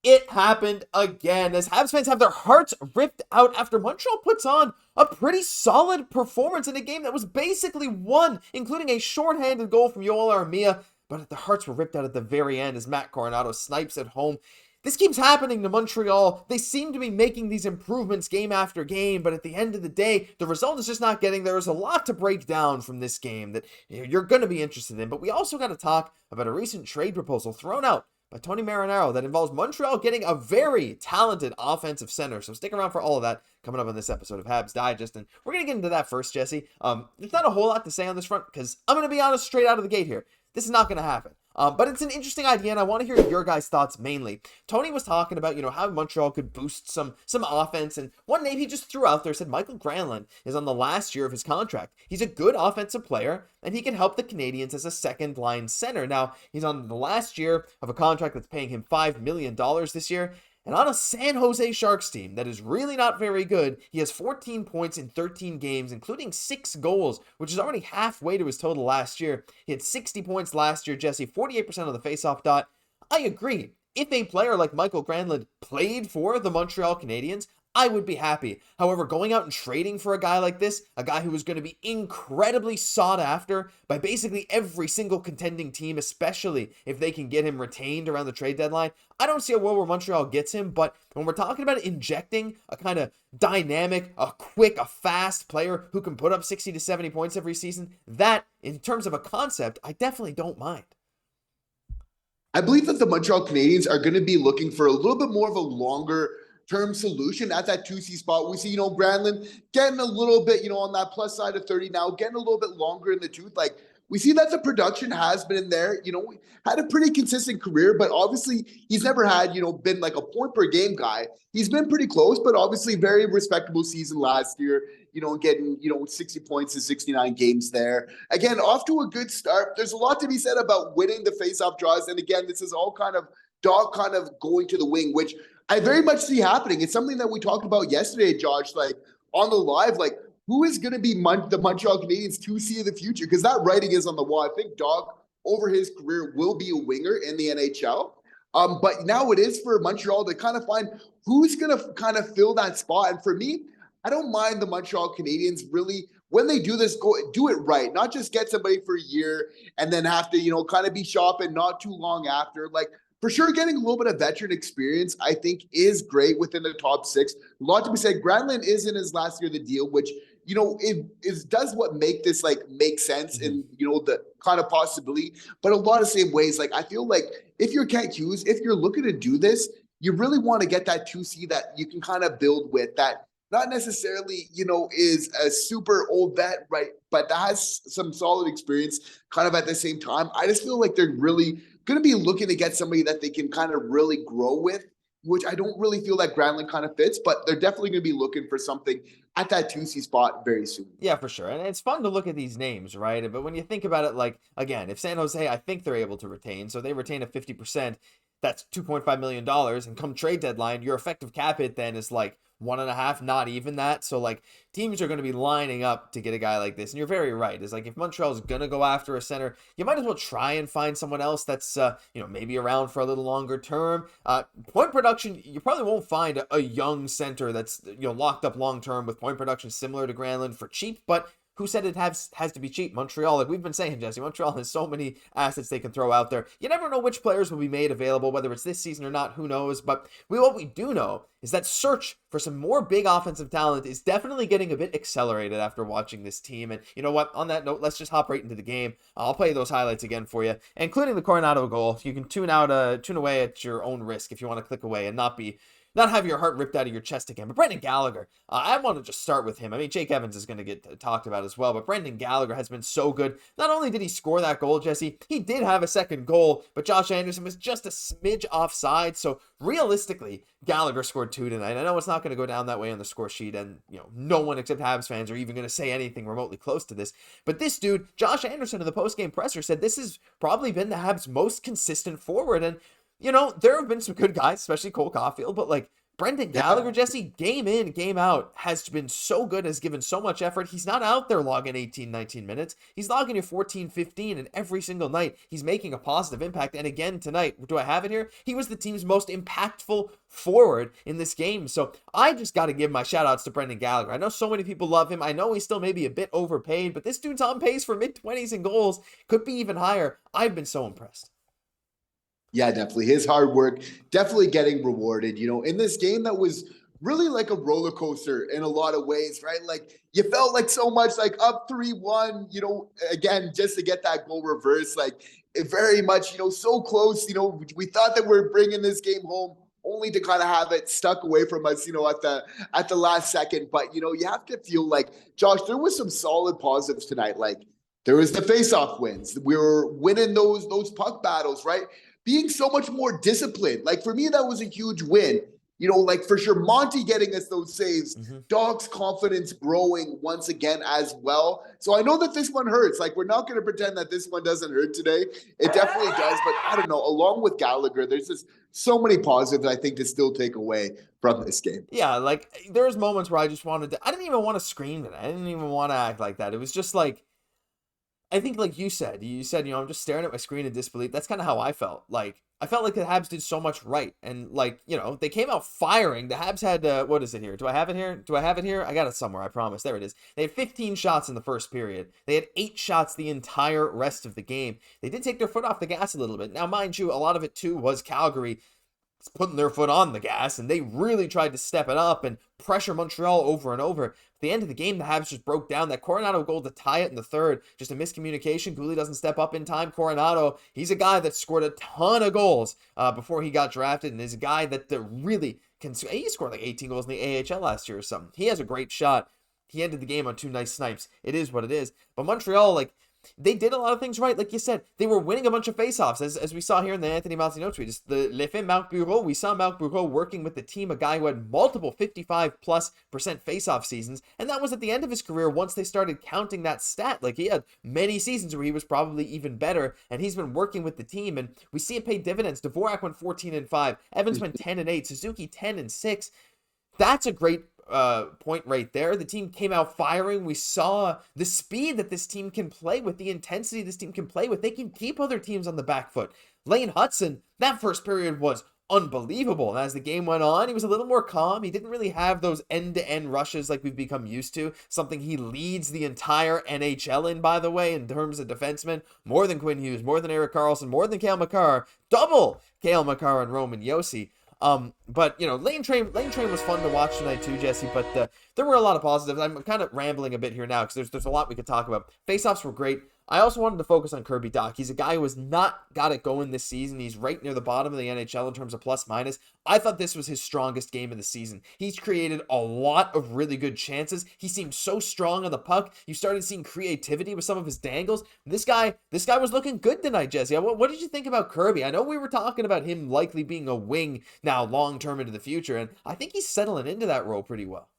It happened again as Habs fans have their hearts ripped out after Montreal puts on a pretty solid performance in a game that was basically won, including a shorthanded goal from Joel Armia, but the hearts were ripped out at the very end as Matt Coronado snipes at home. This keeps happening to Montreal. They seem to be making these improvements game after game, but at the end of the day, the result is just not getting there. There's a lot to break down from this game that you're going to be interested in, but we also got to talk about a recent trade proposal thrown out by Tony Marinaro that involves Montreal getting a very talented offensive center. So stick around for all of that coming up on this episode of Habs Digest. And we're going to get into that first, Jesse. There's not a whole lot to say on this front because I'm going to be honest straight out of the gate here. This is not going to happen. But it's an interesting idea, and I want to hear your guys' thoughts mainly. Tony was talking about, how Montreal could boost some offense, and one name he just threw out there said Mikael Granlund is on the last year of his contract. He's a good offensive player, and he can help the Canadiens as a second-line center. Now, he's on the last year of a contract that's paying him $5 million this year, and on a San Jose Sharks team that is really not very good, he has 14 points in 13 games, including 6 goals, which is already halfway to his total last year. He had 60 points last year, Jesse, 48% of the faceoff dot. I agree. If a player like Mikael Granlund played for the Montreal Canadiens, I would be happy. However, going out and trading for a guy like this, a guy who is going to be incredibly sought after by basically every single contending team, especially if they can get him retained around the trade deadline, I don't see a world where Montreal gets him. But when we're talking about injecting a kind of dynamic, a quick, a fast player who can put up 60 to 70 points every season, that, in terms of a concept, I definitely don't mind. I believe that the Montreal Canadiens are going to be looking for a little bit more of a longer term solution at that 2C spot. We see, Granlund getting a little bit, on that plus side of 30 now, getting a little bit longer in the tooth. Like, we see that the production has been in there, had a pretty consistent career, but obviously he's never had, been like a point per game guy. He's been pretty close, but obviously very respectable season last year, getting, 60 points in 69 games there. Again, off to a good start. There's a lot to be said about winning the faceoff draws. And again, this is all kind of Dach kind of going to the wing, which I very much see happening. It's something that we talked about yesterday, Josh, like on the live, like who is going to be the Montreal Canadiens 2C in the future? Because that writing is on the wall. I think Dach over his career will be a winger in the NHL. But now it is for Montreal to kind of find who's going to kind of fill that spot. And for me, I don't mind the Montreal Canadiens really, when they do this, do it right. Not just get somebody for a year and then have to, kind of be shopping not too long after. Like, for sure, getting a little bit of veteran experience, I think, is great within the top 6. A lot to be said. Granlund is in his last year of the deal, which, it does what make this, make sense in, the kind of possibility. But a lot of same ways, I feel like if you're Kent Hughes, if you're looking to do this, you really want to get that 2C that you can kind of build with that not necessarily, is a super old vet, right? But that has some solid experience kind of at the same time. I just feel like they're really going to be looking to get somebody that they can kind of really grow with, which I don't really feel like Granlund kind of fits, but they're definitely going to be looking for something at that 2C spot very soon. Yeah, for sure. And it's fun to look at these names, right? But when you think about it, again, if San Jose, I think they're able to retain, so they retain at 50%, that's $2.5 million. And come trade deadline, your effective cap hit then is 1.5, not even that. So teams are going to be lining up to get a guy like this. And you're very right. It's if Montreal's going to go after a center, you might as well try and find someone else that's, maybe around for a little longer term. Point production, you probably won't find a young center that's, locked up long term with point production similar to Granlund for cheap, but who said it has to be cheap? Montreal, like we've been saying, Jesse, Montreal has so many assets they can throw out there. You never know which players will be made available, whether it's this season or not, who knows? But what we do know is that search for some more big offensive talent is definitely getting a bit accelerated after watching this team. And you know what? On that note, let's just hop right into the game. I'll play those highlights again for you, including the Coronado goal. You can tune away at your own risk if you want to click away and not have your heart ripped out of your chest again. But Brendan Gallagher, I want to just start with him. I mean, Jake Evans is going to get talked about as well, but Brendan Gallagher has been so good. Not only did he score that goal, Jesse, he did have a second goal, but Josh Anderson was just a smidge offside. So realistically, Gallagher scored 2 tonight. I know it's not going to go down that way on the score sheet, and no one except Habs fans are even going to say anything remotely close to this. But this dude, Josh Anderson, in the post-game presser said this has probably been the Habs' most consistent forward. And there have been some good guys, especially Cole Caufield, but Brendan Yeah. Gallagher, Jesse, game in, game out, has been so good, has given so much effort. He's not out there logging 18, 19 minutes. He's logging you 14, 15, and every single night he's making a positive impact. And again, tonight, do I have it here? He was the team's most impactful forward in this game. So I just got to give my shout outs to Brendan Gallagher. I know so many people love him. I know he's still maybe a bit overpaid, but this dude's on pace for mid-20s in goals. Could be even higher. I've been so impressed. Yeah, definitely. His hard work definitely getting rewarded, in this game that was really like a roller coaster in a lot of ways, right? Like you felt like so much like up 3-1, again, just to get that goal reverse, like it very much, so close, we thought that we're bringing this game home only to kind of have it stuck away from us, at the last second. But, you have to feel like, Josh, there was some solid positives tonight. Like there was the face-off wins. We were winning those puck battles, right? Being so much more disciplined. Like for me, that was a huge win. Like for sure, Monty getting us those saves, Dach's confidence growing once again as well. So I know that this one hurts. Like we're not going to pretend that this one doesn't hurt today. It definitely does. But I don't know, along with Gallagher, there's just so many positives I think to still take away from this game. Yeah, like there's moments where I just wanted to, I didn't even want to scream it. I didn't even want to act like that. It was just like, I think like you said, I'm just staring at my screen in disbelief. That's kind of how I felt. Like, I felt like the Habs did so much right. And like, they came out firing. The Habs had, what is it here? Do I have it here? I got it somewhere, I promise. There it is. They had 15 shots in the first period. They had 8 shots the entire rest of the game. They did take their foot off the gas a little bit. Now, mind you, a lot of it too was Calgary putting their foot on the gas, and they really tried to step it up and pressure Montreal over and over. At the end of the game, the Habs just broke down. That Coronado goal to tie it in the third, just a miscommunication. Guhle doesn't step up in time. Coronado, he's a guy that scored a ton of goals before he got drafted, and is a guy that really can. He scored like 18 goals in the AHL last year or something. He has a great shot. He ended the game on 2 nice snipes. It is what it is. But Montreal, like, they did a lot of things right. Like you said, they were winning a bunch of faceoffs, as we saw here in the Anthony Martineau tweet. Just l'effet Marc Bureau. We saw Marc Bureau working with the team, a guy who had multiple 55+% faceoff seasons, and that was at the end of his career once they started counting that stat. Like he had many seasons where he was probably even better, and he's been working with the team, and we see it pay dividends. Dvorak went 14-5, Evans went 10-8, Suzuki 10-6. That's a great point right there. The team came out firing. We saw the speed that this team can play with, the intensity this team can play with. They can keep other teams on the back foot. Lane Hutson, that first period was unbelievable. And as the game went on, he was a little more calm. He didn't really have those end-to-end rushes like we've become used to, something he leads the entire NHL in, by the way, in terms of defensemen. More than Quinn Hughes, more than Erik Karlsson, more than Cale Makar, double Cale Makar and Roman Josi. But Lane Train was fun to watch tonight too, Jesse. But there were a lot of positives. I'm kind of rambling a bit here now because there's a lot we could talk about. Faceoffs were great. I also wanted to focus on Kirby Dach. He's a guy who has not got it going this season. He's right near the bottom of the NHL in terms of plus minus. I thought this was his strongest game of the season. He's created a lot of really good chances. He seemed so strong on the puck. You started seeing creativity with some of his dangles. This guy was looking good tonight, Jesse. What did you think about Kirby? I know we were talking about him likely being a wing now long-term into the future, and I think he's settling into that role pretty well.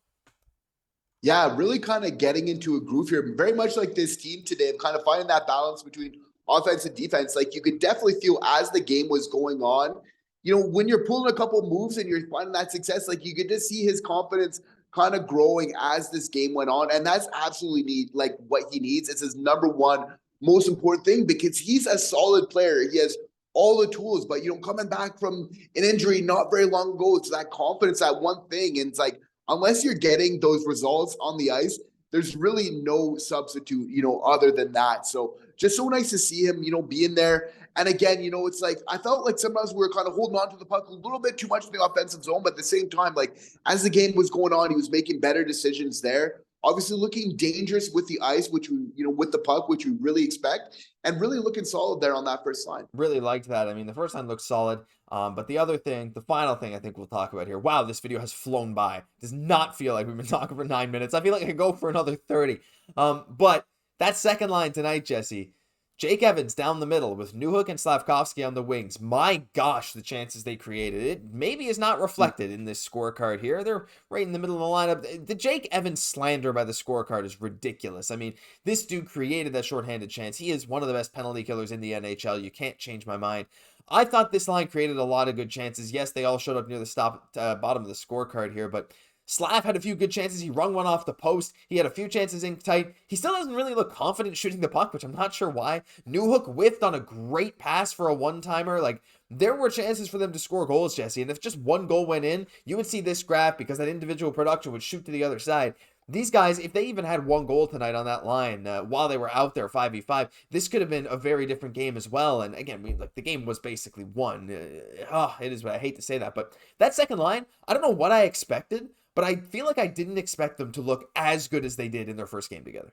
Yeah, really kind of getting into a groove here. Very much like this team today of kind of finding that balance between offense and defense. Like you could definitely feel as the game was going on, when you're pulling a couple moves and you're finding that success, like you could just see his confidence kind of growing as this game went on. And that's absolutely what he needs. It's his number one most important thing because he's a solid player. He has all the tools, but coming back from an injury not very long ago, it's that confidence, that one thing. And it's like, unless you're getting those results on the ice, there's really no substitute, other than that. So just so nice to see him, be in there. And again, it's like, I felt like sometimes we were kind of holding on to the puck a little bit too much in the offensive zone, but at the same time, like as the game was going on, he was making better decisions there. Obviously looking dangerous with the ice, which we, with the puck, which we really expect, and really looking solid there on that first line. Really liked that. I mean, the first line looked solid. But the final thing I think we'll talk about here. Wow, this video has flown by. Does not feel like we've been talking for 9 minutes. I feel like I could go for another 30. But that second line tonight, Jesse, Jake Evans down the middle with Newhook and Slafkovsky on the wings. My gosh, the chances they created. It maybe is not reflected in this scorecard here. They're right in the middle of the lineup. The Jake Evans slander by the scorecard is ridiculous. I mean, this dude created that shorthanded chance. He is one of the best penalty killers in the NHL. You can't change my mind. I thought this line created a lot of good chances. Yes, they all showed up near the bottom of the scorecard here, but Slav had a few good chances. He wrung one off the post. He had a few chances in tight. He still doesn't really look confident shooting the puck, which I'm not sure why. Newhook whiffed on a great pass for a one-timer. Like, there were chances for them to score goals, Jesse. And if just one goal went in, you would see this graph because that individual production would shoot to the other side. These guys, if they even had one goal tonight on that line while they were out there 5v5, this could have been a very different game as well. And again, the game was basically won. It is, I hate to say that, but that second line, I don't know what I expected, but I feel like I didn't expect them to look as good as they did in their first game together.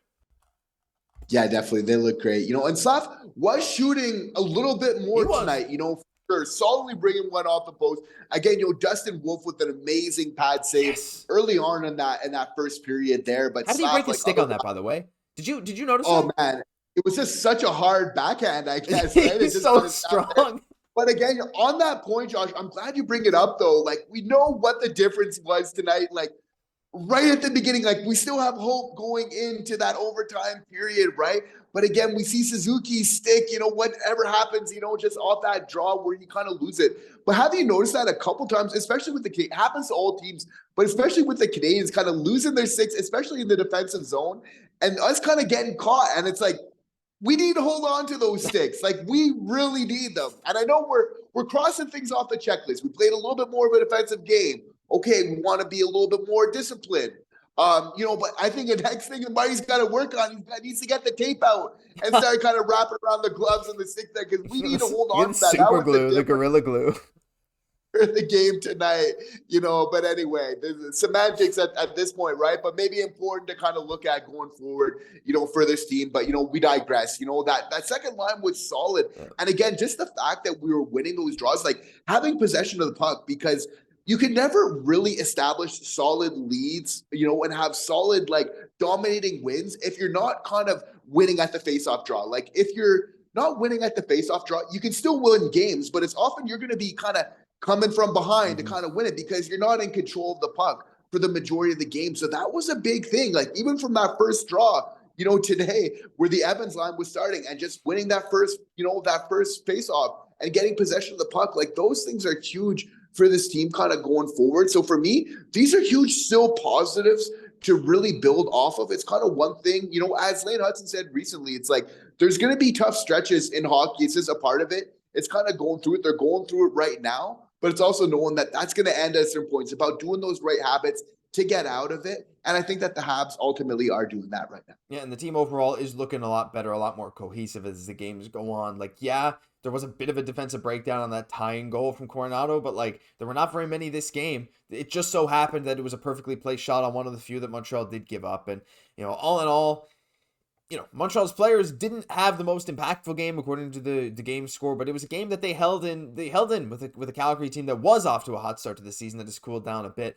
Yeah, definitely. They look great. And Slav was shooting a little bit more tonight, for sure. Solidly bringing one off the post. Again, Dustin Wolf with an amazing pad save early on in that first period there. But how did he break his stick on that, by the way? Did you notice that? Oh, man. It was just such a hard backhand, I guess. Right? He's so strong. But again, on that point, Josh, I'm glad you bring it up, though. Like, we know what the difference was tonight. Like, right at the beginning, like, we still have hope going into that overtime period, right? But again, we see Suzuki's stick, whatever happens, just off that draw where you kind of lose it. But have you noticed that a couple times, especially with it happens to all teams, but especially with the Canadiens kind of losing their sticks, especially in the defensive zone, and us kind of getting caught. And it's like, we need to hold on to those sticks. Like, we really need them. And I know we're crossing things off the checklist. We played a little bit more of a defensive game. Okay, we want to be a little bit more disciplined. But I think the next thing that Marty's got to work on, he needs to get the tape out and start kind of wrapping around the gloves and the stick there, because we need to hold on to that. Super glue, the Gorilla Glue. The game tonight, but anyway, the semantics at this point, right? But maybe important to kind of look at going forward, for this team. But, we digress. That second line was solid. And again, just the fact that we were winning those draws, like having possession of the puck, because you can never really establish solid leads, and have solid, like, dominating wins if you're not kind of winning at the faceoff draw. Like, if you're not winning at the faceoff draw, you can still win games, but it's often you're going to be kind of coming from behind to kind of win it because you're not in control of the puck for the majority of the game. So that was a big thing. Like, even from that first draw, today where the Evans line was starting and just winning that first faceoff and getting possession of the puck, like, those things are huge for this team kind of going forward. So for me, these are huge still positives to really build off of. It's kind of one thing, as Lane Hudson said recently, it's like, there's going to be tough stretches in hockey. It's just a part of it. It's kind of going through it. They're going through it right now, but it's also knowing that that's going to end at certain points. It's about doing those right habits to get out of it. And I think that the Habs ultimately are doing that right now. Yeah, and the team overall is looking a lot better, a lot more cohesive as the games go on. Like, yeah, there was a bit of a defensive breakdown on that tying goal from Coronado, but, like, there were not very many this game. It just so happened that it was a perfectly placed shot on one of the few that Montreal did give up. And, all in all, Montreal's players didn't have the most impactful game according to the game score, but it was a game that they held in with a Calgary team that was off to a hot start to the season that has cooled down a bit.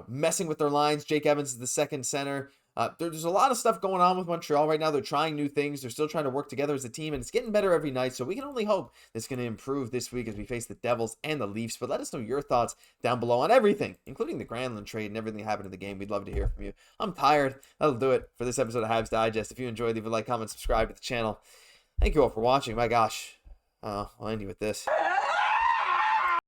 Messing with their lines. Jake Evans is the second center. There's a lot of stuff going on with Montreal right now. They're trying new things. They're still trying to work together as a team, and it's getting better every night. So we can only hope it's going to improve this week as we face the Devils and the Leafs. But let us know your thoughts down below on everything, including the Granlund trade and everything that happened in the game. We'd love to hear from you. I'm tired. That'll do it for this episode of Habs Digest. If you enjoyed, leave a like, comment, subscribe to the channel. Thank you all for watching. My gosh. I'll end you with this.